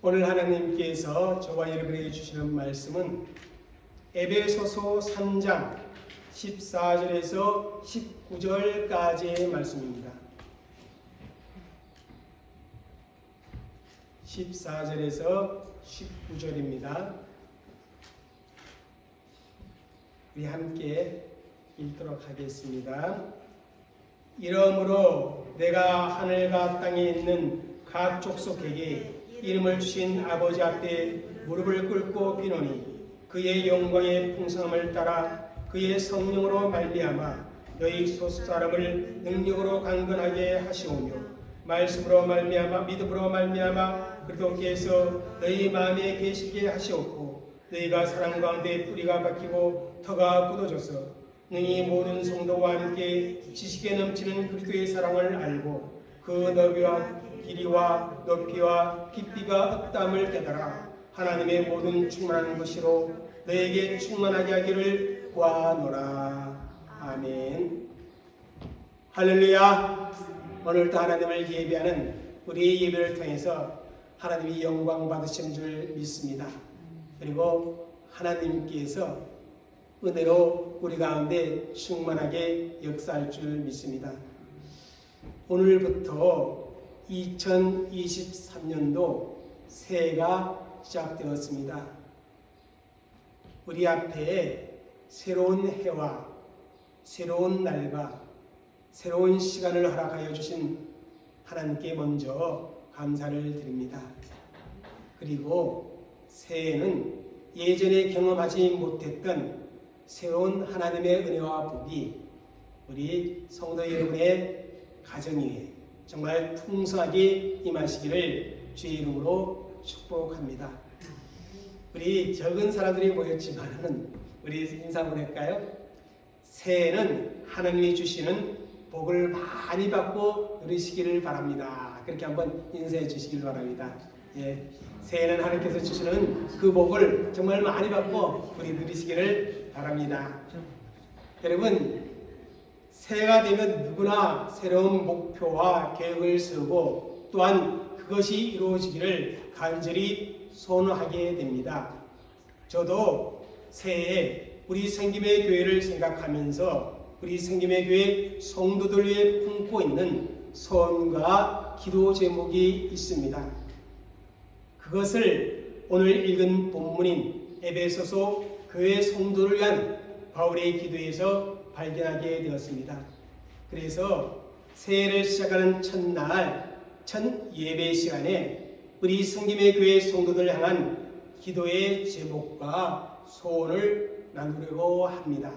오늘 하나님께서 저와 여러분에게 주시는 말씀은 에베소서 3장 14절에서 19절까지의 말씀입니다. 14절에서 19절입니다. 우리 함께 읽도록 하겠습니다. 이러므로 내가 하늘과 땅에 있는 각 족속에게 이름을 주신 아버지 앞에 무릎을 꿇고 비노니 그의 영광의 풍성함을 따라 그의 성령으로 말미암아 너희 소수사람을 능력으로 강건하게 하시오며 말씀으로 말미암아 믿음으로 말미암아 그리스도께서 너희 마음에 계시게 하시옵고 너희가 사랑 가운데 뿌리가 박히고 터가 굳어져서 능히 모든 성도와 함께 지식에 넘치는 그리스도의 사랑을 알고 그 너비와 길이와 높이와 깊이가 없담을 깨달아 하나님의 모든 충만한 것으로 너에게 충만하게 하기를 구하노라. 아멘. 할렐루야. 오늘도 하나님을 예배하는 우리의 예배를 통해서 하나님이 영광 받으신 줄 믿습니다. 그리고 하나님께서 은혜로 우리 가운데 충만하게 역사할 줄 믿습니다. 오늘부터 2023년도 새해가 시작되었습니다. 우리 앞에 새로운 해와 새로운 날과 새로운 시간을 허락하여 주신 하나님께 먼저 감사를 드립니다. 그리고 새해는 예전에 경험하지 못했던 새로운 하나님의 은혜와 복이 우리 성도 여러분의 가정 위에 정말 풍성하게 임하시기를 주의 이름으로 축복합니다. 우리 적은 사람들이 모였지만 우리 인사 보낼까요? 새해는 하나님이 주시는 복을 많이 받고 누리시기를 바랍니다. 그렇게 한번 인사해 주시길 바랍니다. 예, 새해는 하나님께서 주시는 그 복을 정말 많이 받고 우리 누리시기를 바랍니다. 여러분, 새해가 되면 누구나 새로운 목표와 계획을 세우고 또한 그것이 이루어지기를 간절히 소원하게 됩니다. 저도 새해에 우리 생김의 교회를 생각하면서 우리 생김의 교회 성도들 위해 품고 있는 소원과 기도 제목이 있습니다. 그것을 오늘 읽은 본문인 에베소서 교회 성도를 위한 바울의 기도에서 발견하게 되었습니다. 그래서 새해를 시작하는 첫날 첫 예배 시간에 우리 성김의 교회 성도들 향한 기도의 제목과 소원을 나누려고 합니다.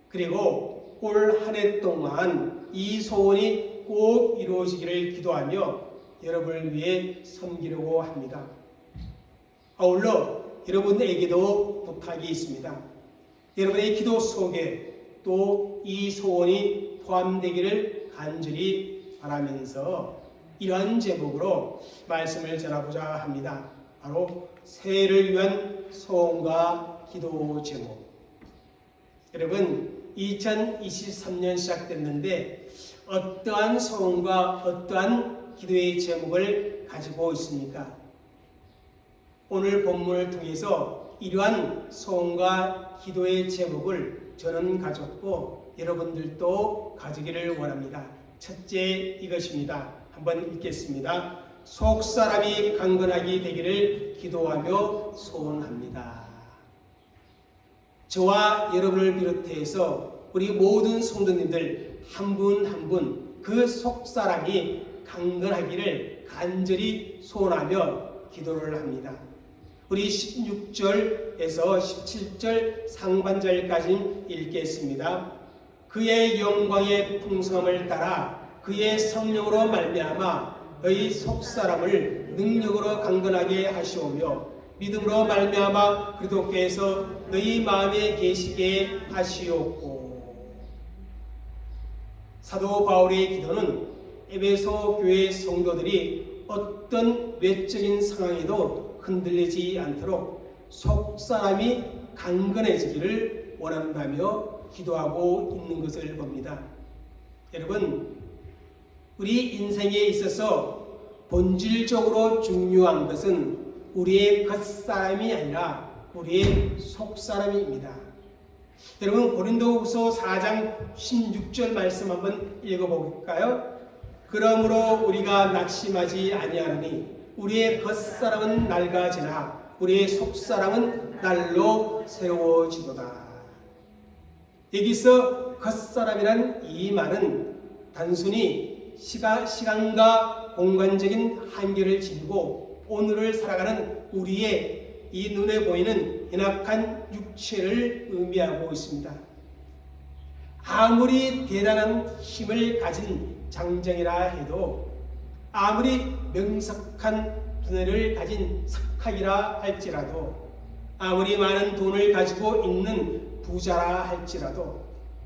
그리고 올 한 해 동안 이 소원이 꼭 이루어지기를 기도하며 여러분을 위해 섬기려고 합니다. 아울러 여러분에게도 부탁이 있습니다. 여러분의 기도 속에 또 이 소원이 포함되기를 간절히 바라면서 이러한 제목으로 말씀을 전하고자 합니다. 바로 새해를 위한 소원과 기도 제목. 여러분, 2023년 시작됐는데 어떠한 소원과 어떠한 기도의 제목을 가지고 있습니까? 오늘 본문을 통해서 이러한 소원과 기도의 제목을 저는 가졌고 여러분들도 가지기를 원합니다. 첫째 이것입니다. 한번 읽겠습니다. 속사람이 강건하게 되기를 기도하며 소원합니다. 저와 여러분을 비롯해서 우리 모든 성도님들 한 분 한 분 그 속사람이 강건하기를 간절히 소원하며 기도를 합니다. 우리 16절에서 17절 상반절까지 읽겠습니다. 그의 영광의 풍성함을 따라 그의 성령으로 말미암아 너희 속사람을 능력으로 강건하게 하시오며 믿음으로 말미암아 그리스도께서 너희 마음에 계시게 하시옵고. 사도 바울의 기도는 에베소 교회 성도들이 어떤 외적인 상황에도 흔들리지 않도록 속사람이 강건해지기를 원한다며 기도하고 있는 것을 봅니다. 여러분, 우리 인생에 있어서 본질적으로 중요한 것은 우리의 겉사람이 아니라 우리의 속사람입니다. 여러분, 고린도후서 4장 16절 말씀 한번 읽어볼까요? 그러므로 우리가 낙심하지 아니하노니 우리의 겉사람은 낡아지나 우리의 속사람은 날로 새로워지도다. 여기서 겉사람이란 이 말은 단순히 시간과 공간적인 한계를 지니고 오늘을 살아가는 우리의 이 눈에 보이는 연약한 육체를 의미하고 있습니다. 아무리 대단한 힘을 가진 장정이라 해도, 아무리 명석한 두뇌를 가진 석학이라 할지라도, 아무리 많은 돈을 가지고 있는 부자라 할지라도,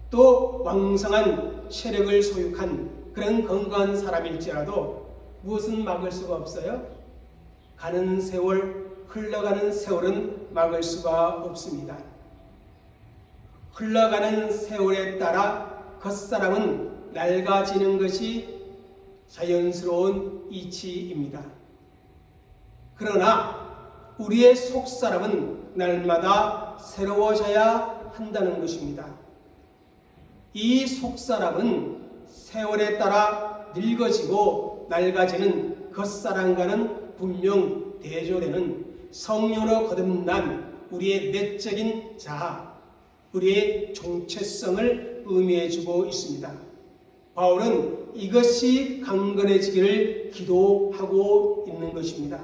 또 왕성한 체력을 소유한 그런 건강한 사람일지라도 무엇은 막을 수가 없어요? 가는 세월, 흘러가는 세월은 막을 수가 없습니다. 흘러가는 세월에 따라 겉사람은 낡아지는 것이 자연스러운 이치입니다. 그러나 우리의 속사람은 날마다 새로워져야 한다는 것입니다. 이 속사람은 세월에 따라 늙어지고 낡아지는 겉사람과는 분명 대조되는 성령으로 거듭난 우리의 내적인 자아, 우리의 정체성을 의미해주고 있습니다. 바울은 이것이 강건해지기를 기도하고 있는 것입니다.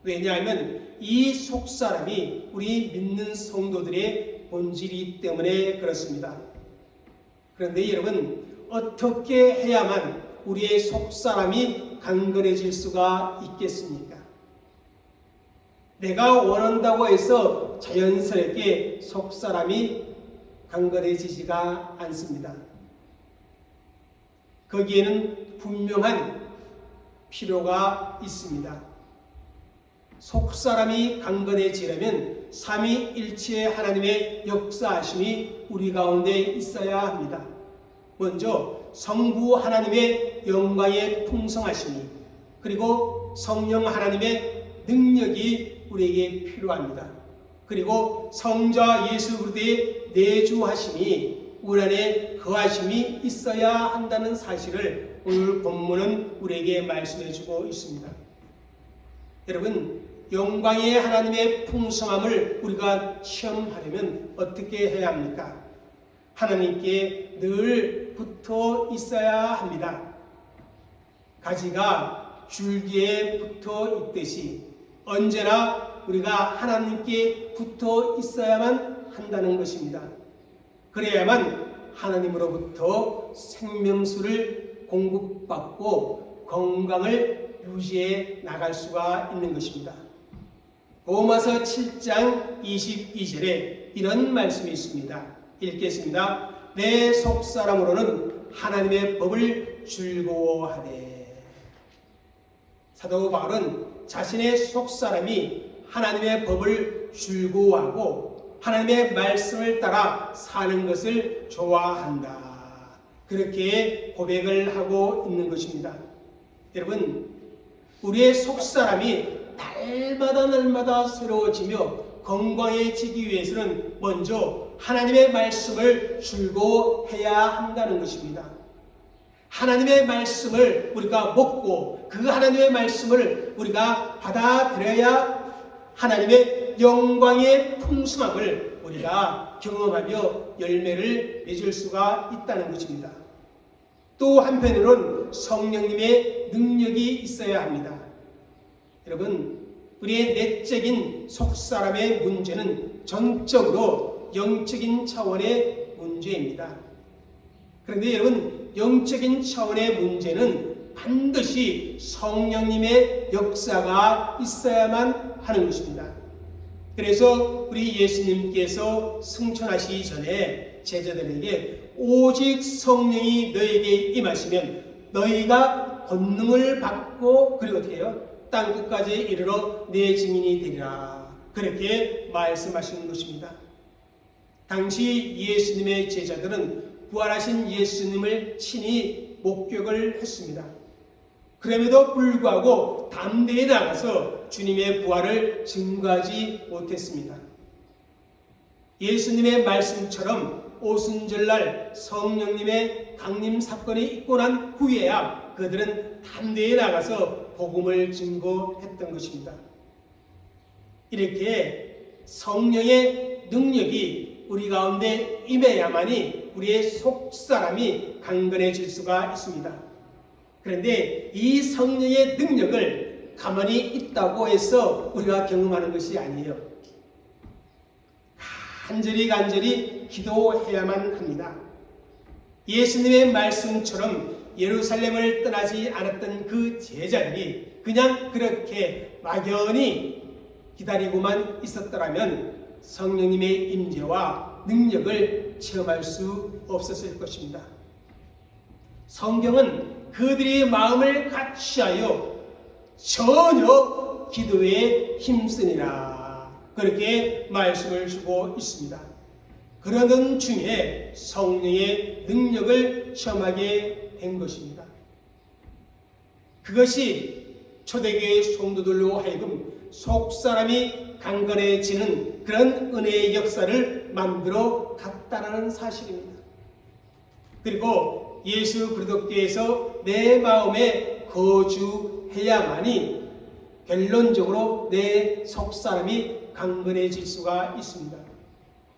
왜냐하면 이 속사람이 우리 믿는 성도들의 본질이기 때문에 그렇습니다. 그런데 여러분, 어떻게 해야만 우리의 속사람이 강건해질 수가 있겠습니까? 내가 원한다고 해서 자연스럽게 속사람이 강건해지지가 않습니다. 거기에는 분명한 필요가 있습니다. 속사람이 강건해지려면 삼위일체의 하나님의 역사하심이 우리 가운데 있어야 합니다. 먼저 성부 하나님의 영광의 풍성하심이, 그리고 성령 하나님의 능력이 우리에게 필요합니다. 그리고 성자 예수 그리스도의 내주하심이 우리 안에 거하심이 있어야 한다는 사실을 오늘 본문은 우리에게 말씀해 주고 있습니다. 여러분, 영광의 하나님의 풍성함을 우리가 체험하려면 어떻게 해야 합니까? 하나님께 늘 붙어 있어야 합니다. 가지가 줄기에 붙어 있듯이 언제나 우리가 하나님께 붙어 있어야만 한다는 것입니다. 그래야만 하나님으로부터 생명수를 공급받고 건강을 유지해 나갈 수가 있는 것입니다. 로마서 7장 22절에 이런 말씀이 있습니다. 읽겠습니다. 내 속사람으로는 하나님의 법을 즐거워하되. 사도 바울은 자신의 속사람이 하나님의 법을 즐거워하고 하나님의 말씀을 따라 사는 것을 좋아한다, 그렇게 고백을 하고 있는 것입니다. 여러분, 우리의 속사람이 날마다 새로워지며 건강해지기 위해서는 먼저 하나님의 말씀을 즐거워해야 한다는 것입니다. 하나님의 말씀을 우리가 먹고 그 하나님의 말씀을 우리가 받아들여야 하나님의 영광의 풍성함을 우리가 경험하며 열매를 맺을 수가 있다는 것입니다. 또 한편으로는 성령님의 능력이 있어야 합니다. 여러분, 우리의 내적인 속사람의 문제는 전적으로 영적인 차원의 문제입니다. 그런데 여러분, 영적인 차원의 문제는 반드시 성령님의 역사가 있어야만 하는 것입니다. 그래서 우리 예수님께서 승천하시기 전에 제자들에게 오직 성령이 너에게 임하시면 너희가 권능을 받고, 그리고 어떻게 해요? 땅끝까지 이르러 내 증인이 되리라, 그렇게 말씀하시는 것입니다. 당시 예수님의 제자들은 부활하신 예수님을 친히 목격을 했습니다. 그럼에도 불구하고 담대히 나가서 주님의 부활을 증거하지 못했습니다. 예수님의 말씀처럼 오순절날 성령님의 강림 사건이 있고 난 후에야 그들은 담대히 나가서 복음을 증거했던 것입니다. 이렇게 성령의 능력이 우리 가운데 임해야만이 우리의 속사람이 강건해질 수가 있습니다. 그런데 이 성령의 능력을 가만히 있다고 해서 우리가 경험하는 것이 아니에요. 간절히 기도해야만 합니다. 예수님의 말씀처럼 예루살렘을 떠나지 않았던 그 제자들이 그냥 그렇게 막연히 기다리고만 있었더라면 성령님의 임재와 능력을 체험할 수 없었을 것입니다. 성경은 그들이 마음을 같이하여 전혀 기도에 힘쓰니라 그렇게 말씀을 주고 있습니다. 그러던 중에 성령의 능력을 체험하게 된 것입니다. 그것이 초대교회 성도들로 하여금 속사람이 강건해지는 그런 은혜의 역사를 만들어 갔다는 사실입니다. 그리고 예수 그리스도께서 내 마음에 거주해야만이 결론적으로 내 속사람이 강건해질 수가 있습니다.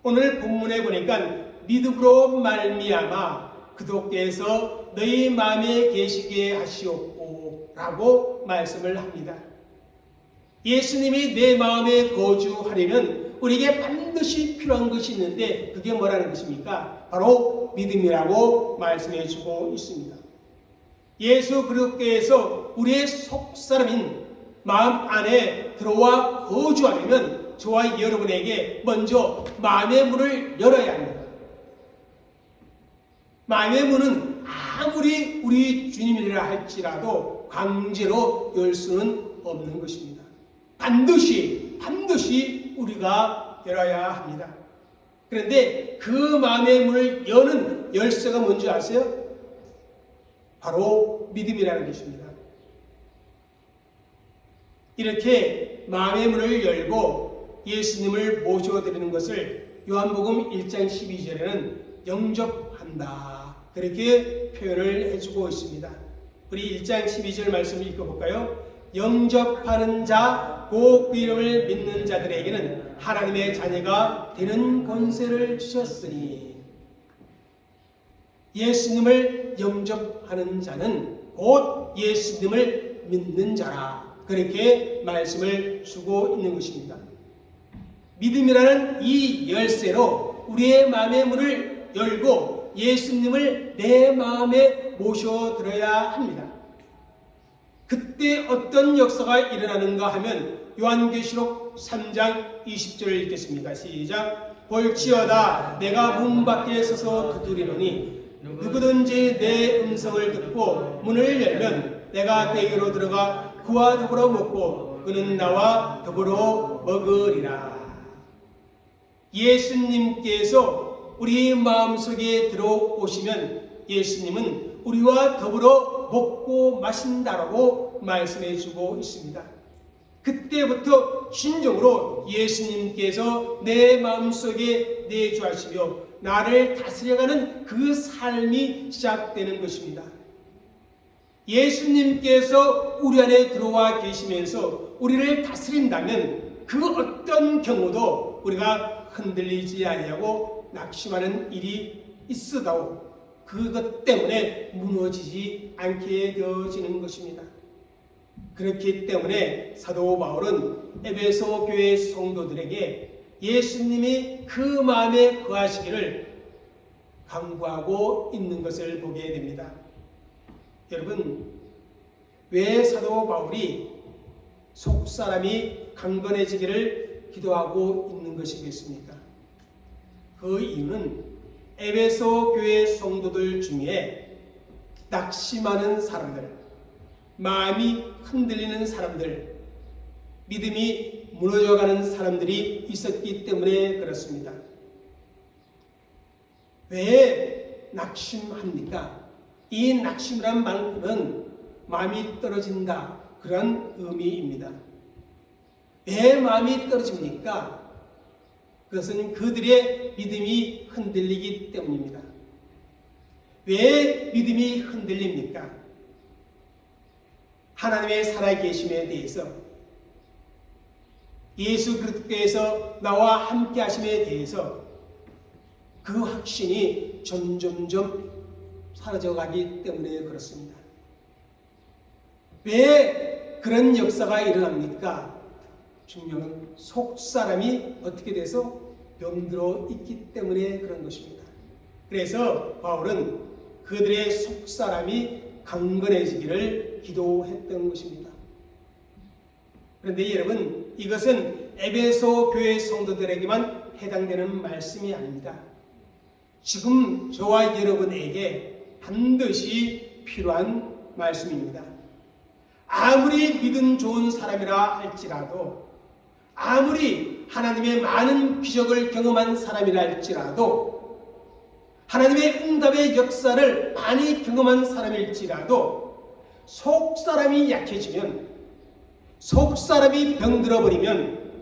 오늘 본문에 보니까 믿음으로 말미암아 그도께서 너희 마음에 계시게 하시옵고 라고 말씀을 합니다. 예수님이 내 마음에 거주하려면 우리에게 반드시 필요한 것이 있는데 그게 뭐라는 것입니까? 바로 믿음이라고 말씀해 주고 있습니다. 예수 그리스도께서 우리의 속사람인 마음 안에 들어와 거주하려면 저와 여러분에게 먼저 마음의 문을 열어야 합니다. 마음의 문은 아무리 우리 주님이라 할지라도 강제로 열 수는 없는 것입니다. 반드시 우리가 열어야 합니다. 그런데 그 마음의 문을 여는 열쇠가 뭔지 아세요? 바로 믿음이라는 것입니다. 이렇게 마음의 문을 열고 예수님을 모셔드리는 것을 요한복음 1장 12절에는 영접한다 그렇게 표현을 해주고 있습니다. 우리 1장 12절 말씀을 읽어볼까요? 영접하는 자 곧 그 이름을 믿는 자들에게는 하나님의 자녀가 되는 권세를 주셨으니 예수님을 영접하는 자는 곧 예수님을 믿는 자라 그렇게 말씀을 주고 있는 것입니다. 믿음이라는 이 열쇠로 우리의 마음의 문을 열고 예수님을 내 마음에 모셔들어야 합니다. 그때 어떤 역사가 일어나는가 하면 요한계시록 3장 20절을 읽겠습니다. 시작. 볼지어다 내가 문 밖에 서서 두드리노니 누구든지 내 음성을 듣고 문을 열면 내가 그에게로 들어가 그와 더불어 먹고 그는 나와 더불어 먹으리라. 예수님께서 우리 마음속에 들어오시면 예수님은 우리와 더불어 먹고 마신다라고 말씀해 주고 있습니다. 그때부터 진정으로 예수님께서 내 마음속에 내주하시며 나를 다스려가는 그 삶이 시작되는 것입니다. 예수님께서 우리 안에 들어와 계시면서 우리를 다스린다면 그 어떤 경우도 우리가 흔들리지 아니하고 낙심하는 일이 있어도 그것 때문에 무너지지 않게 되어지는 것입니다. 그렇기 때문에 사도 바울은 에베소 교회 성도들에게 예수님이 그 마음에 거하시기를 강구하고 있는 것을 보게 됩니다. 여러분, 왜 사도 바울이 속사람이 강건해지기를 기도하고 있는 것이겠습니까? 그 이유는 에베소 교회 성도들 중에 낙심하는 사람들, 마음이 흔들리는 사람들, 믿음이 무너져가는 사람들이 있었기 때문에 그렇습니다. 왜 낙심합니까? 이 낙심이란 말은 마음이 떨어진다, 그런 의미입니다. 왜 마음이 떨어집니까? 그것은 그들의 믿음이 흔들리기 때문입니다. 왜 믿음이 흔들립니까? 하나님의 살아계심에 대해서, 예수 그리스도께서 나와 함께 하심에 대해서 그 확신이 점점점 사라져가기 때문에 그렇습니다. 왜 그런 역사가 일어납니까? 중요한 속사람이 어떻게 돼서 병들어 있기 때문에 그런 것입니다. 그래서 바울은 그들의 속사람이 강건해지기를 기도했던 것입니다. 그런데 여러분, 이것은 에베소 교회 성도들에게만 해당되는 말씀이 아닙니다. 지금 저와 여러분에게 반드시 필요한 말씀입니다. 아무리 믿음 좋은 사람이라 할지라도, 아무리 하나님의 많은 기적을 경험한 사람이라 할지라도, 하나님의 응답의 역사를 많이 경험한 사람일지라도 속사람이 약해지면, 속사람이 병들어버리면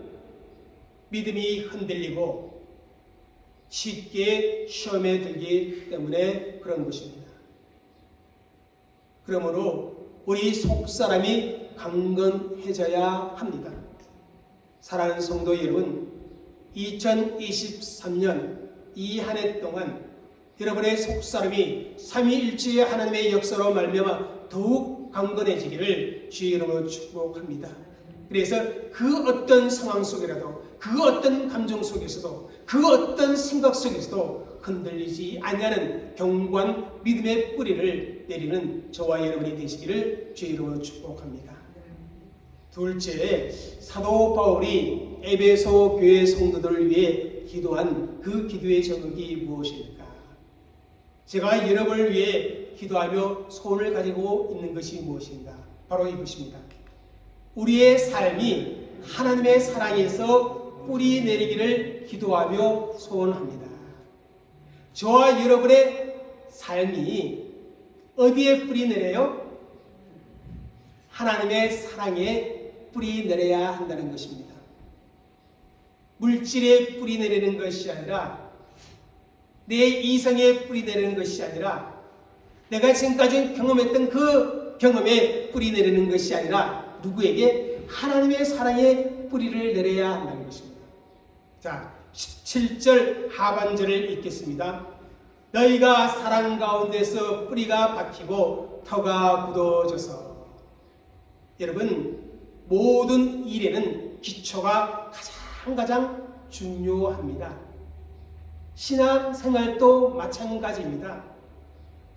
믿음이 흔들리고 쉽게 시험에 들기 때문에 그런 것입니다. 그러므로 우리 속사람이 강건해져야 합니다. 사랑하는 성도 여러분, 2023년 이 한 해 동안 여러분의 속사람이 삼위일체의 하나님의 역사로 말미암아 더욱 강건해지기를 주의 이름으로 축복합니다. 그래서 그 어떤 상황 속이라도, 그 어떤 감정 속에서도, 그 어떤 생각 속에서도 흔들리지 아니하는 견고한 믿음의 뿌리를 내리는 저와 여러분이 되시기를 주의 이름으로 축복합니다. 둘째, 사도 바울이 에베소 교회 성도들을 위해 기도한 그 기도의 제목이 무엇일까? 제가 여러분을 위해 기도하며 소원을 가지고 있는 것이 무엇인가? 바로 이것입니다. 우리의 삶이 하나님의 사랑에서 뿌리 내리기를 기도하며 소원합니다. 저와 여러분의 삶이 어디에 뿌리 내려요? 하나님의 사랑에 뿌리 내려야 한다는 것입니다. 물질에 뿌리 내리는 것이 아니라, 내 이성에 뿌리 내리는 것이 아니라, 내가 지금까지 경험했던 그 경험에 뿌리 내리는 것이 아니라 누구에게? 하나님의 사랑에 뿌리를 내려야 한다는 것입니다. 자, 17절 하반절을 읽겠습니다. 너희가 사랑 가운데서 뿌리가 박히고 터가 굳어져서. 여러분, 모든 일에는 기초가 가장 중요합니다. 신앙생활도 마찬가지입니다.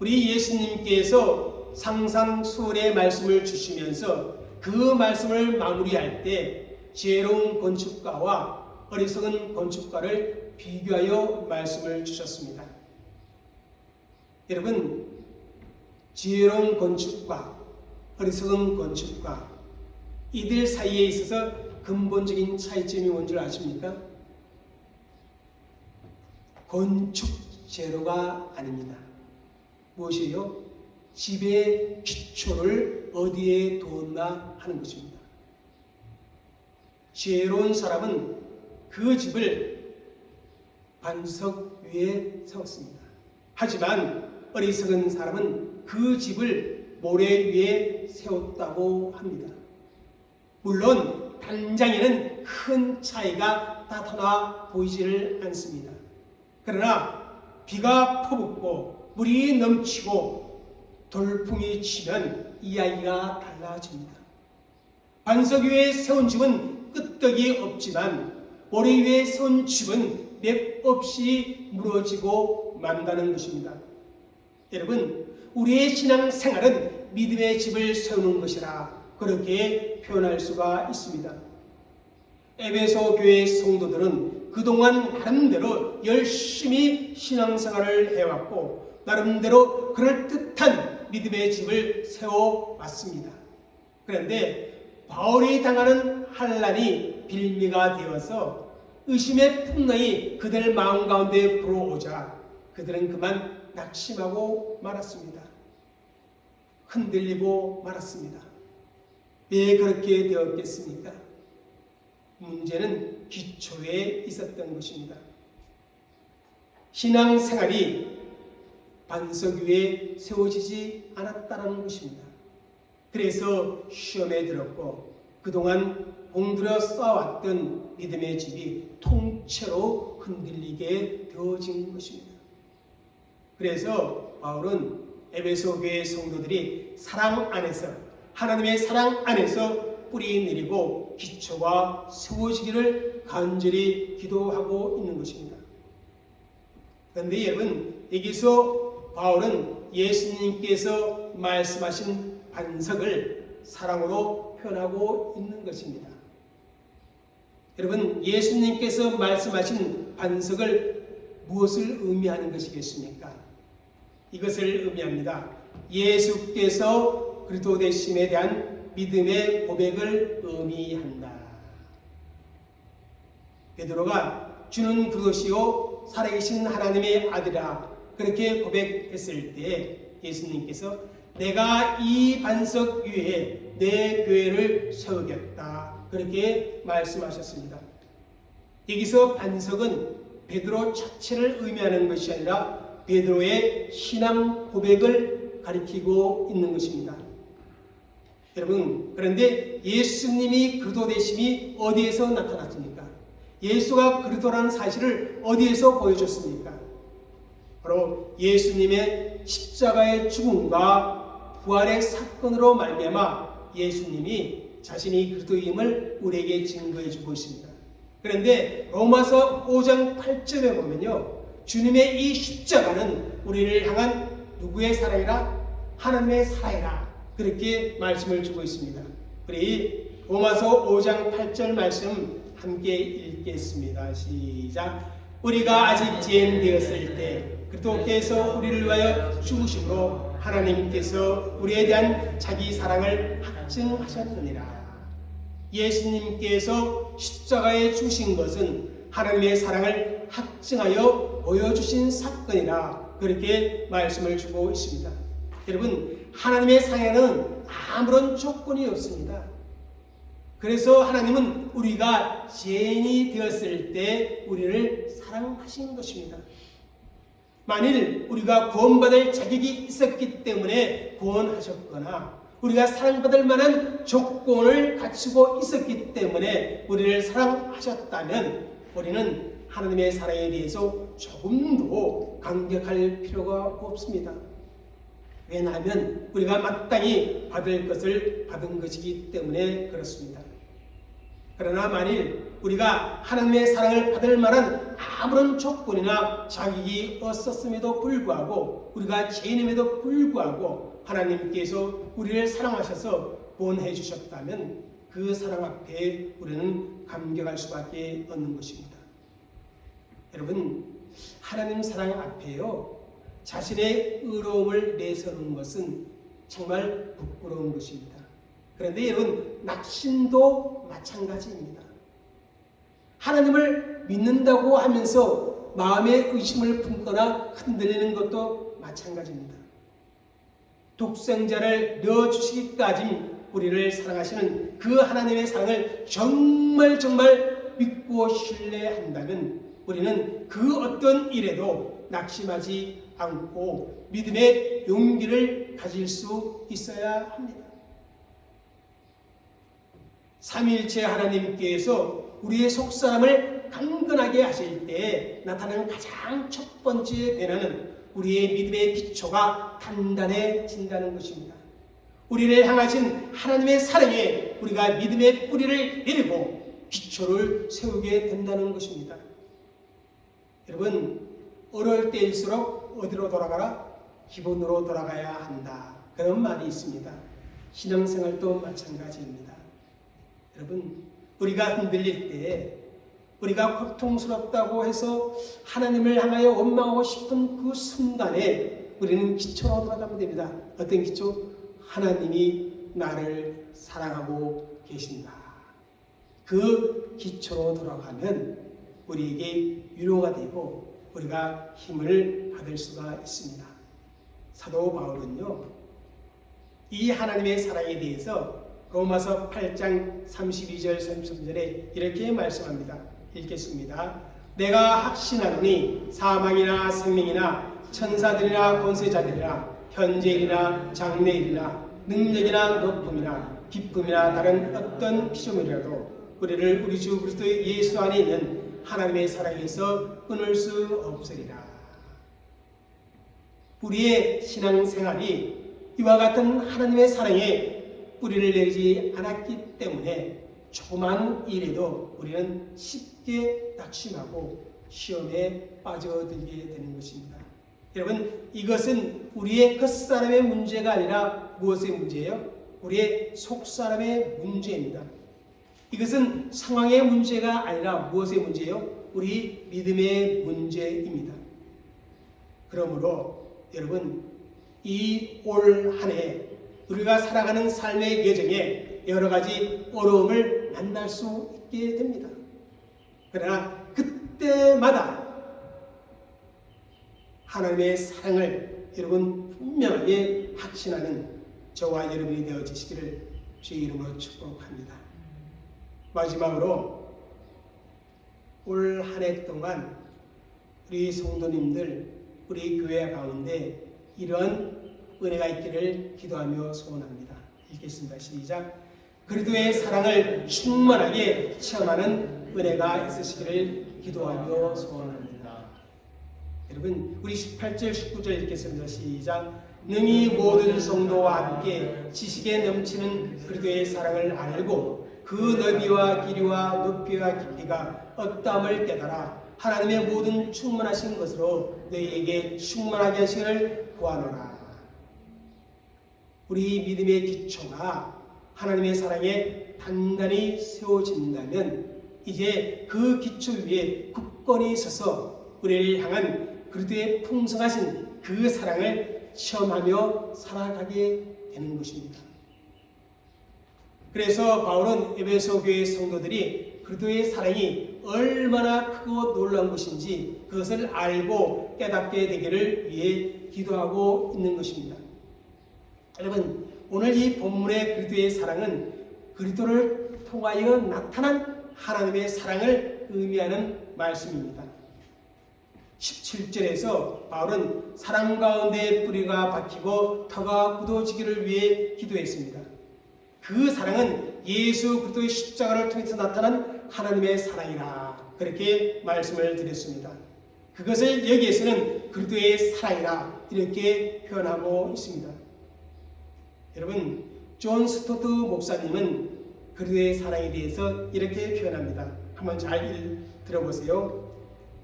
우리 예수님께서 상상수훈의 말씀을 주시면서 그 말씀을 마무리할 때 지혜로운 건축가와 어리석은 건축가를 비교하여 말씀을 주셨습니다. 여러분, 지혜로운 건축가, 어리석은 건축가, 이들 사이에 있어서 근본적인 차이점이 뭔지 아십니까? 건축 재료가 아닙니다. 무엇이에요? 집의 기초를 어디에 두었나 하는 것입니다. 지혜로운 사람은 그 집을 반석 위에 세웠습니다. 하지만 어리석은 사람은 그 집을 모래 위에 세웠다고 합니다. 물론 단장에는 큰 차이가 나타나 보이지를 않습니다. 그러나 비가 퍼붓고 물이 넘치고 돌풍이 치면 이야기가 달라집니다. 반석 위에 세운 집은 끄떡이 없지만 모래 위에 세운 집은 맥 없이 무너지고 만다는 것입니다. 여러분, 우리의 신앙생활은 믿음의 집을 세우는 것이라 그렇게 표현할 수가 있습니다. 에베소 교회 성도들은 그동안 나름대로 열심히 신앙생활을 해왔고 나름대로 그럴듯한 믿음의 집을 세워왔습니다. 그런데 바울이 당하는 환난이 빌미가 되어서 의심의 풍랑이 그들 마음 가운데 불어오자 그들은 그만 낙심하고 말았습니다. 흔들리고 말았습니다. 왜 그렇게 되었겠습니까? 문제는 기초에 있었던 것입니다. 신앙생활이 반석 위에 세워지지 않았다는 것입니다. 그래서 시험에 들었고 그동안 공들여 쌓아왔던 믿음의 집이 통째로 흔들리게 되어진 것입니다. 그래서 바울은 에베소 교회 성도들이 사랑 안에서, 하나님의 사랑 안에서 뿌리 내리고 기초가 세워지기를 간절히 기도하고 있는 것입니다. 그런데 여러분, 여기서 바울은 예수님께서 말씀하신 반석을 사랑으로 표현하고 있는 것입니다. 여러분, 예수님께서 말씀하신 반석을 무엇을 의미하는 것이겠습니까? 이것을 의미합니다. 예수께서 그리스도 되심에 대한 믿음의 고백을 의미한다. 베드로가 주는 그것이요 살아계신 하나님의 아들이라 그렇게 고백했을 때 예수님께서 내가 이 반석 위에 내 교회를 세우겠다 그렇게 말씀하셨습니다. 여기서 반석은 베드로 자체를 의미하는 것이 아니라 베드로의 신앙 고백을 가리키고 있는 것입니다. 여러분, 그런데 예수님이 그리스도 되심이 어디에서 나타났습니까? 예수가 그리스도라는 사실을 어디에서 보여줬습니까? 바로 예수님의 십자가의 죽음과 부활의 사건으로 말미암아 예수님이 자신이 그리스도임을 우리에게 증거해 주고 있습니다. 그런데 로마서 5장 8절에 보면요, 주님의 이 십자가는 우리를 향한 누구의 사랑이라? 하나님의 사랑이라 그렇게 말씀을 주고 있습니다. 우리 로마서 5장 8절 말씀 함께 읽겠습니다. 시작. 우리가 아직 죄인 되었을 때 그리스도께서 우리를 위하여 죽으심으로 하나님께서 우리에 대한 자기 사랑을 확증하셨느니라. 예수님께서 십자가에 죽으신 것은 하나님의 사랑을 확증하여 보여주신 사건이라 그렇게 말씀을 주고 있습니다. 여러분, 하나님의 사랑에는 아무런 조건이 없습니다. 그래서 하나님은 우리가 죄인이 되었을 때 우리를 사랑하신 것입니다. 만일 우리가 구원받을 자격이 있었기 때문에 구원하셨거나 우리가 사랑받을 만한 조건을 갖추고 있었기 때문에 우리를 사랑하셨다면 우리는 하나님의 사랑에 대해서 조금도 감격할 필요가 없습니다. 왜냐하면 우리가 마땅히 받을 것을 받은 것이기 때문에 그렇습니다. 그러나 만일 우리가 하나님의 사랑을 받을 만한 아무런 조건이나 자격이 없었음에도 불구하고 우리가 죄인임에도 불구하고 하나님께서 우리를 사랑하셔서 구원해 주셨다면 그 사랑 앞에 우리는 감격할 수밖에 없는 것입니다. 여러분, 하나님 사랑 앞에요 자신의 의로움을 내세우는 것은 정말 부끄러운 것입니다. 그런데 여러분, 낙심도 마찬가지입니다. 하나님을 믿는다고 하면서 마음의 의심을 품거나 흔들리는 것도 마찬가지입니다. 독생자를 넣어주시기까지 우리를 사랑하시는 그 하나님의 사랑을 정말 믿고 신뢰한다면 우리는 그 어떤 일에도 낙심하지 않고 믿음의 용기를 가질 수 있어야 합니다. 삼위일체 하나님께서 우리의 속사람을 강건하게 하실 때 나타나는 가장 첫 번째 변화는 우리의 믿음의 기초가 단단해진다는 것입니다. 우리를 향하신 하나님의 사랑에 우리가 믿음의 뿌리를 내리고 기초를 세우게 된다는 것입니다. 여러분, 어려울 때일수록 어디로 돌아가라? 기본으로 돌아가야 한다. 그런 말이 있습니다. 신앙생활도 마찬가지입니다. 여러분, 우리가 흔들릴 때 우리가 고통스럽다고 해서 하나님을 향하여 원망하고 싶은 그 순간에 우리는 기초로 돌아가면 됩니다. 어떤 기초? 하나님이 나를 사랑하고 계신다. 그 기초로 돌아가면 우리에게 위로가 되고 우리가 힘을 받을 수가 있습니다. 사도 바울은요, 이 하나님의 사랑에 대해서 로마서 8장 32절 33절에 이렇게 말씀합니다. 읽겠습니다. 내가 확신하노니 사망이나 생명이나 천사들이나 권세자들이나 현재일이나 장래일이나 능력이나 높음이나 기쁨이나 다른 어떤 피조물이라도 우리를 우리 주 그리스도 예수 안에 있는 하나님의 사랑에서 끊을 수 없으리라. 우리의 신앙생활이 이와 같은 하나님의 사랑에 뿌리를 내리지 않았기 때문에 조그만 일에도 우리는 쉽게 낙심하고 시험에 빠져들게 되는 것입니다. 여러분, 이것은 우리의 겉사람의 문제가 아니라 무엇의 문제예요? 우리의 속사람의 문제입니다. 이것은 상황의 문제가 아니라 무엇의 문제예요? 우리 믿음의 문제입니다. 그러므로 여러분, 이 올 한 해 우리가 살아가는 삶의 여정에 여러 가지 어려움을 만날 수 있게 됩니다. 그러나 그때마다 하나님의 사랑을 여러분 분명하게 확신하는 저와 여러분이 되어지시기를 주의 이름으로 축복합니다. 마지막으로 올 한 해 동안 우리 성도님들, 우리 교회 가운데 이런 은혜가 있기를 기도하며 소원합니다. 읽겠습니다. 시작. 그리스도의 사랑을 충만하게 체험하는 은혜가 있으시기를 기도하며 소원합니다. 여러분, 우리 18절 19절 읽겠습니다. 시작. 능히 모든 성도와 함께 지식에 넘치는 그리스도의 사랑을 알고 그 너비와 길이와 높이와 깊이가 어떠함을 깨달아 하나님의 모든 충만하신 것으로 너희에게 충만하게 하시기를 구하노라. 우리 믿음의 기초가 하나님의 사랑에 단단히 세워진다면 이제 그 기초 위에 굳건히 서서 우리를 향한 그리스도의 풍성하신 그 사랑을 체험하며 살아가게 되는 것입니다. 그래서 바울은 에베소 교회 성도들이 그리스도의 사랑이 얼마나 크고 놀라운 것인지 그것을 알고 깨닫게 되기를 위해 기도하고 있는 것입니다. 여러분, 오늘 이 본문의 그리스도의 사랑은 그리스도를 통하여 나타난 하나님의 사랑을 의미하는 말씀입니다. 17절에서 바울은 사랑 가운데 뿌리가 박히고 터가 굳어지기를 위해 기도했습니다. 그 사랑은 예수 그리스도의 십자가를 통해서 나타난 하나님의 사랑이라 그렇게 말씀을 드렸습니다. 그것을 여기에서는 그리스도의 사랑이라 이렇게 표현하고 있습니다. 여러분, 존 스토트 목사님은 그리스도의 사랑에 대해서 이렇게 표현합니다. 한번 잘 들어보세요.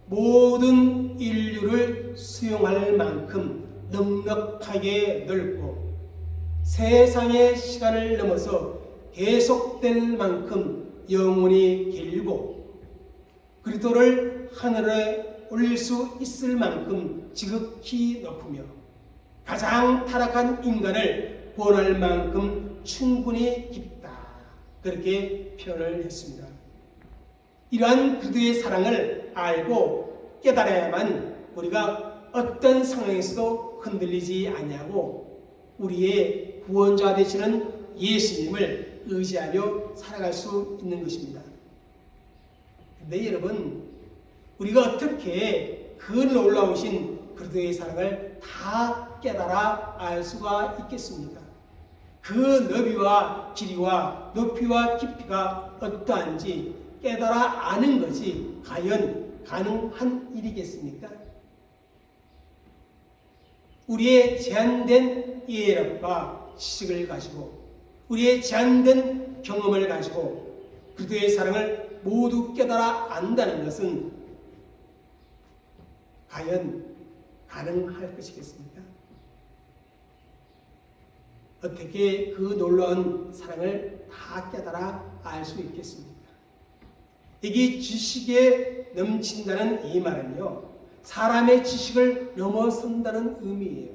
모든 인류를 수용할 만큼 넉넉하게 넓고 세상의 시간을 넘어서 계속될 만큼 영원히 길고 그리스도를 하늘에 올릴 수 있을 만큼 지극히 높으며 가장 타락한 인간을 구원할 만큼 충분히 깊다. 그렇게 표현을 했습니다. 이러한 그리스도의 사랑을 알고 깨달아야만 우리가 어떤 상황에서도 흔들리지 아니하고 우리의 구원자 되시는 예수님을 의지하며 살아갈 수 있는 것입니다. 그런데 여러분, 우리가 어떻게 그 놀라우신 그리스도의 사랑을 다 깨달아 알 수가 있겠습니까? 그 너비와 길이와 높이와 깊이가 어떠한지 깨달아 아는 것이 과연 가능한 일이겠습니까? 우리의 제한된 이해력과 지식을 가지고 우리의 제한된 경험을 가지고 그리스도의 사랑을 모두 깨달아 안다는 것은 과연 가능할 것이겠습니까? 어떻게 그 놀라운 사랑을 다 깨달아 알 수 있겠습니까? 이게 지식에 넘친다는 이 말은요, 사람의 지식을 넘어선다는 의미예요.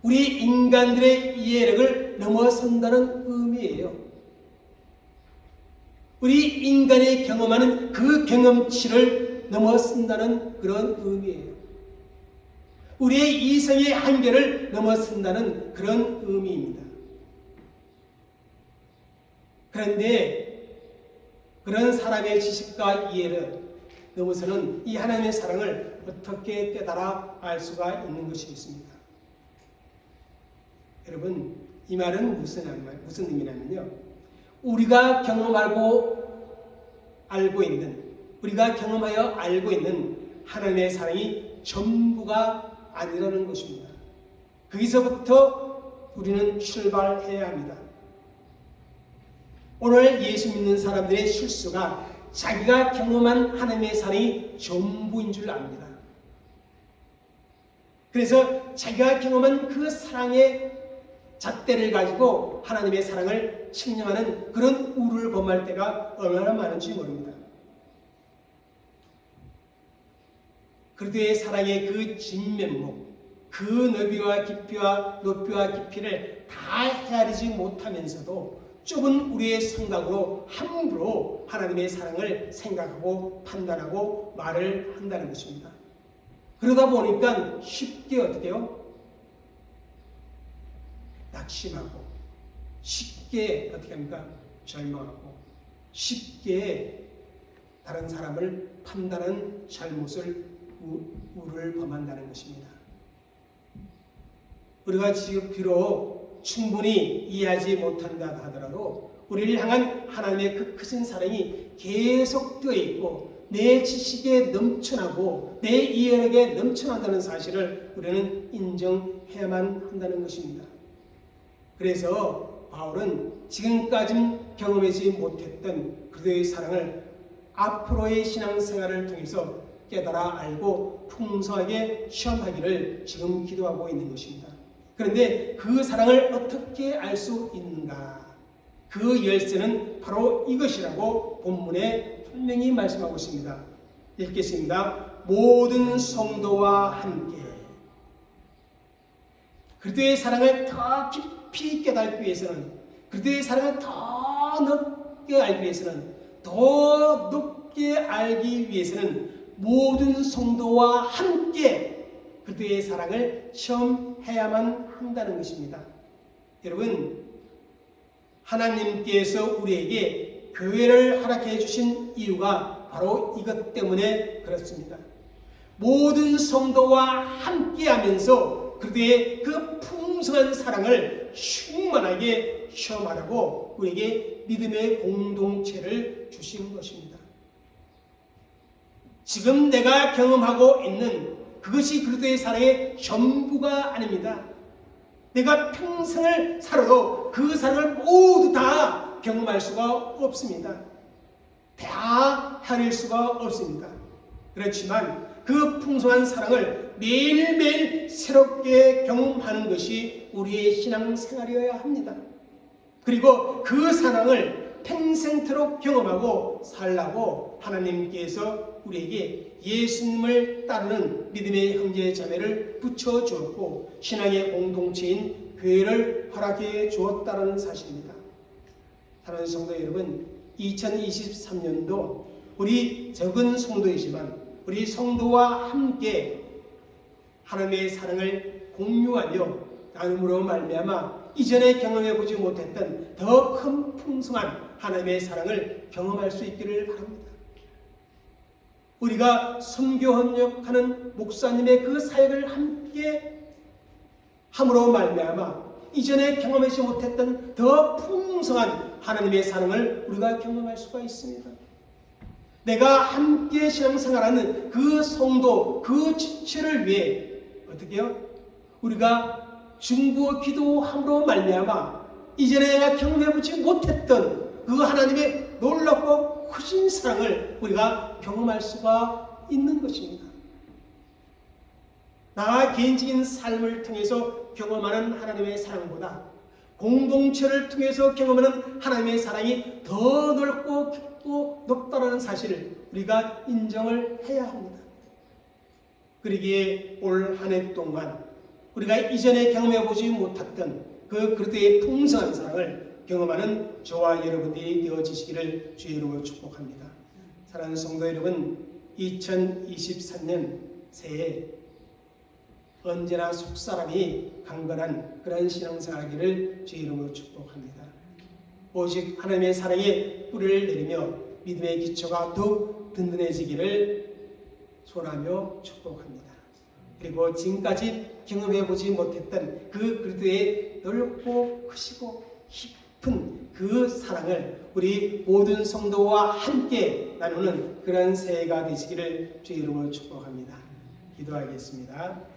우리 인간들의 이해력을 넘어선다는 의미예요. 우리 인간이 경험하는 그 경험치를 넘어선다는 그런 의미예요. 우리의 이성의 한계를 넘어선다는 그런 의미입니다. 그런데 그런 사람의 지식과 이해를 넘어서는 이 하나님의 사랑을 어떻게 깨달아 알 수가 있는 것이겠습니까? 여러분, 이 말은 무슨 의미냐면요, 우리가 경험하여 알고 있는 하나님의 사랑이 전부가 아니라는 것입니다. 거기서부터 우리는 출발해야 합니다. 오늘 예수 믿는 사람들의 실수가 자기가 경험한 하나님의 사랑이 전부인 줄 압니다. 그래서 자기가 경험한 그 사랑의 잣대를 가지고 하나님의 사랑을 측량하는 그런 우를 범할 때가 얼마나 많은지 모릅니다. 그리스도의 사랑의 그 진면목, 그 너비와 깊이와 높이와 깊이를 다 헤아리지 못하면서도 좁은 우리의 생각으로 함부로 하나님의 사랑을 생각하고 판단하고 말을 한다는 것입니다. 그러다 보니까 쉽게 어떻게 해요? 낙심하고, 쉽게 어떻게 합니까? 절망하고, 쉽게 다른 사람을 판단하는 잘못을 우를 범한다는 것입니다. 우리가 지금 비록 충분히 이해하지 못한다 하더라도 우리를 향한 하나님의 그 크신 사랑이 계속되어 있고 내 지식에 넘쳐나고 내 이해력에 넘쳐난다는 사실을 우리는 인정해야만 한다는 것입니다. 그래서 바울은 지금까지 경험하지 못했던 그리스도의 사랑을 앞으로의 신앙생활을 통해서 깨달아 알고 풍성하게 시험하기를 지금 기도하고 있는 것입니다. 그런데 그 사랑을 어떻게 알 수 있는가? 그 열쇠는 바로 이것이라고 본문에 분명히 말씀하고 있습니다. 읽겠습니다. 모든 성도와 함께 그리스도의 사랑을 더 깊이 깨닫기 위해서는, 그리스도의 사랑을 더 높게 알기 위해서는, 더 높게 알기 위해서는 모든 성도와 함께 그리스도의 사랑을 체험해야만 한다는 것입니다. 여러분, 하나님께서 우리에게 교회를 허락해 주신 이유가 바로 이것 때문에 그렇습니다. 모든 성도와 함께 하면서 그리스도의 그 풍성한 사랑을 충만하게 체험하라고 우리에게 믿음의 공동체를 주신 것입니다. 지금 내가 경험하고 있는 그것이 그리스도의 사랑의 전부가 아닙니다. 내가 평생을 살아도 그 사랑을 모두 다 경험할 수가 없습니다. 다 헤아릴 수가 없습니다. 그렇지만 그 풍성한 사랑을 매일매일 새롭게 경험하는 것이 우리의 신앙생활이어야 합니다. 그리고 그 사랑을 평생토록 경험하고 살라고 하나님께서 우리에게 예수님을 따르는 믿음의 형제 자매를 붙여주었고 신앙의 공동체인 교회를 허락해 주었다는 사실입니다. 사랑하는 성도 여러분, 2023년도 우리 적은 성도이지만 우리 성도와 함께 하나님의 사랑을 공유하며 나눔으로 말미암아 이전에 경험해보지 못했던 더 큰 풍성한 하나님의 사랑을 경험할 수 있기를 바랍니다. 우리가 선교 협력하는 목사님의 그 사역을 함께 함으로 말미암아 이전에 경험하지 못했던 더 풍성한 하나님의 사랑을 우리가 경험할 수가 있습니다. 내가 함께 신앙생활하는 그 성도, 그 지체를 위해 어떻게 해요? 우리가 중보 기도함으로 말미암아 이전에 내가 경험해보지 못했던 그 하나님의 놀랍고 크신 사랑을 우리가 경험할 수가 있는 것입니다. 나 개인적인 삶을 통해서 경험하는 하나님의 사랑보다 공동체를 통해서 경험하는 하나님의 사랑이 더 넓고 깊고 높다는 사실을 우리가 인정을 해야 합니다. 그러기에 올 한 해 동안 우리가 이전에 경험해보지 못했던 그 그리스도의 풍성한 사랑을 경험하는 저와 여러분들이 되어지시기를 주의 이름으로 축복합니다. 사랑하는 성도 여러분, 2023년 새해 언제나 속사람이 강건한 그런 신앙생활하기를 주의 이름으로 축복합니다. 오직 하나님의 사랑에 뿌리를 내리며 믿음의 기초가 더욱 든든해지기를 소원하며 축복합니다. 그리고 지금까지 경험해보지 못했던 그 그리스도의 넓고 크시고 깊은 그 사랑을 우리 모든 성도와 함께 나누는 그런 새해가 되시기를 주의 이름으로 축복합니다. 기도하겠습니다.